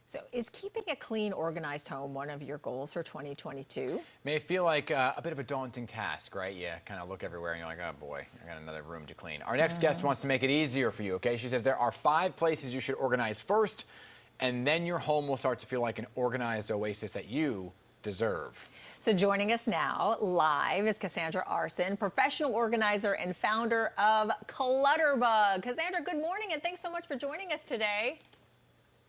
So is keeping a clean, organized home one of your goals for 2022? May feel like a bit of a daunting task, right? You kind of look everywhere and you're like, oh boy, I got another room to clean. Our next guest wants to make it easier for you, okay? She says there are 5 places you should organize first, and then your home will start to feel like an organized oasis that you deserve. So joining us now live is Cassandra Aarssen, professional organizer and founder of ClutterBug. Cassandra, good morning, and thanks so much for joining us today.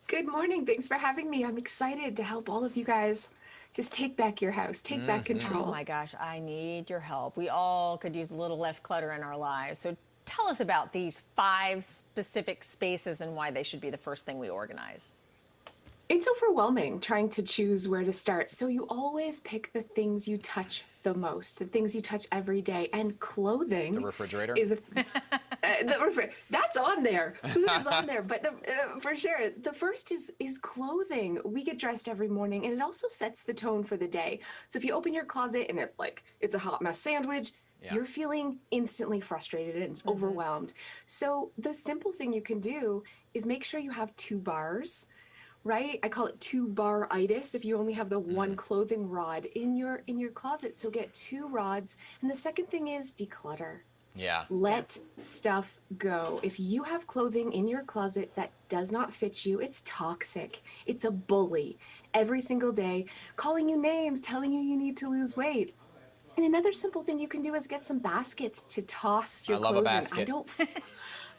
Good morning. Thanks for having me. I'm excited to help all of you guys just take back your house, take back control. Oh my gosh, I need your help. We all could use a little less clutter in our lives. So tell us about these 5 specific spaces and why they should be the first thing we organize. It's overwhelming trying to choose where to start. So you always pick the things you touch the most, the things you touch every day. And clothing. The refrigerator? Is that's on there. Food is on there. But for sure, the first is clothing. We get dressed every morning, and it also sets the tone for the day. So if you open your closet and it's a hot mess sandwich, you're feeling instantly frustrated and overwhelmed. So the simple thing you can do is make sure you have 2 bars. Right? I call it 2-bar-itis if you only have the one clothing rod in your closet. So get 2 rods. And the second thing is declutter. Yeah. Let stuff go. If you have clothing in your closet that does not fit you, it's toxic. It's a bully. Every single day, calling you names, telling you need to lose weight. And another simple thing you can do is get some baskets to toss your clothes in. I love a basket. I don't.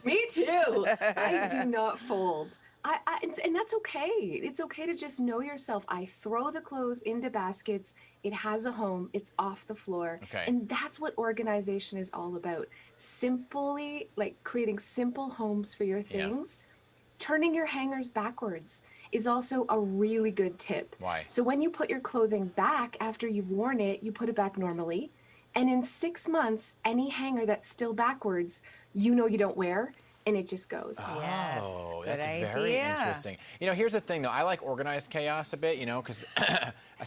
Me too. I do not fold. And that's okay. It's okay to just know yourself. I throw the clothes into baskets. It has a home. It's off the floor. Okay. And that's what organization is all about. Simply, like creating simple homes for your things. Turning your hangers backwards is also a really good tip. Why? So when you put your clothing back after you've worn it, you put it back normally. And in 6 months, any hanger that's still backwards, you know you don't wear, and it just goes. Yes, Oh, good that's very idea. interesting. You know, here's the thing, though. I like organized chaos a bit, you know, because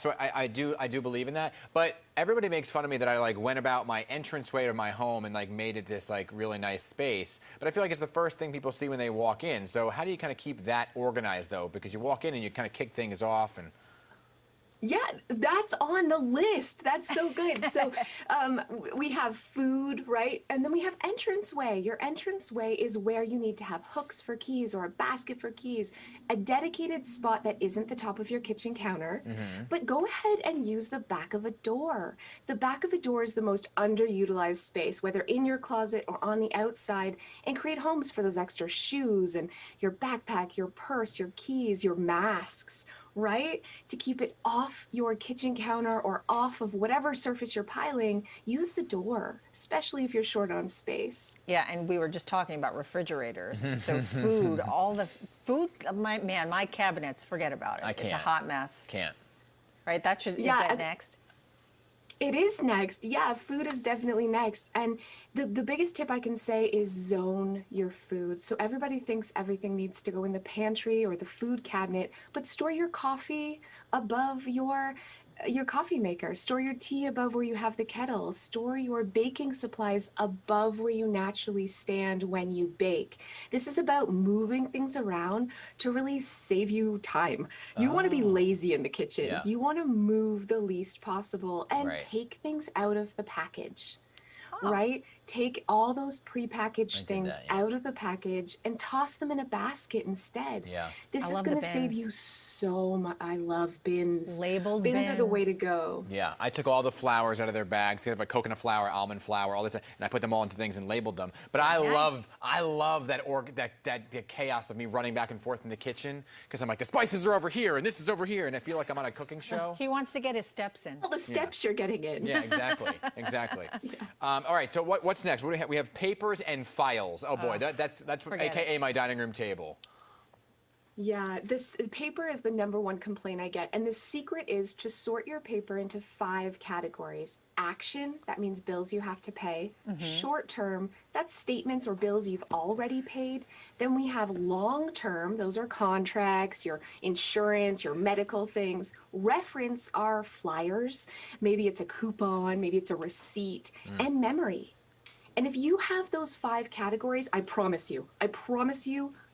I do believe in that. But everybody makes fun of me that I went about my entranceway to my home and made it this really nice space. But I feel like it's the first thing people see when they walk in. So how do you kind of keep that organized, though? Because you walk in and you kind of kick things off and. Yeah, that's on the list. That's so good. So we have food, right? And then we have entranceway. Your entranceway is where you need to have hooks for keys or a basket for keys, a dedicated spot that isn't the top of your kitchen counter. But go ahead and use the back of a door. The back of a door is the most underutilized space, whether in your closet or on the outside, and create homes for those extra shoes and your backpack, your purse, your keys, your masks. Right? To keep it off your kitchen counter or off of whatever surface you're piling, use the door, especially if you're short on space. Yeah, and we were just talking about refrigerators. So food, all the food, my cabinets, forget about it. I can't. It's a hot mess. Can't. Right? Is that next? It is next. Yeah, food is definitely next. And the biggest tip I can say is zone your food. So everybody thinks everything needs to go in the pantry or the food cabinet, but store your coffee above your coffee maker. Store your tea above where you have the kettle. Store your baking supplies above where you naturally stand when you bake. This is about moving things around to really save you time. You want to be lazy in the kitchen. Yeah. You want to move the least possible and take things out of the package. Right? Take all those prepacked things out of the package and toss them in a basket instead. Yeah. This is going to save you so much. I love bins. Labeled bins are the way to go. Yeah, I took all the flours out of their bags. They have coconut flour, almond flour, all this, and I put them all into things and labeled them. But I love that chaos of me running back and forth in the kitchen because I'm like, the spices are over here and this is over here, and I feel like I'm on a cooking show. He wants to get his steps in. All the steps you're getting in. Yeah, exactly, exactly. All right, so what's next? What do we have? We have papers and files. Oh boy, that's AKA my dining room table. Yeah, this paper is the #1 complaint I get. And the secret is to sort your paper into 5 categories. Action, that means bills you have to pay. Short term, that's statements or bills you've already paid. Then we have long term, those are contracts, your insurance, your medical things. Reference are flyers, maybe it's a coupon, maybe it's a receipt, and memory. And if you have those 5 categories, I promise you,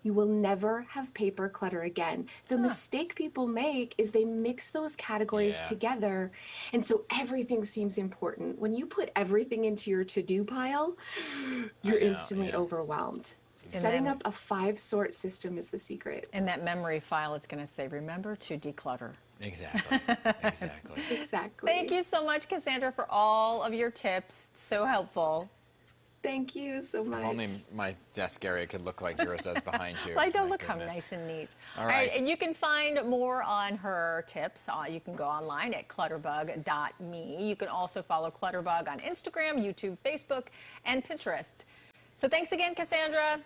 you will never have paper clutter again. The mistake people make is they mix those categories Yeah. together, and so everything seems important. When you put everything into your to-do pile, you're know, instantly yeah. overwhelmed. And Setting then- up a 5-sort system is the secret. In that memory file, it's going to say, remember to declutter. Exactly. Exactly. Exactly. Thank you so much, Cassandra, for all of your tips. So helpful. Thank you so much. If only my desk area could look like yours does behind you. Like, don't My look how goodness. nice and neat. All right. And you can find more on her tips. You can go online at clutterbug.me. You can also follow ClutterBug on Instagram, YouTube, Facebook, and Pinterest. So thanks again, Cassandra.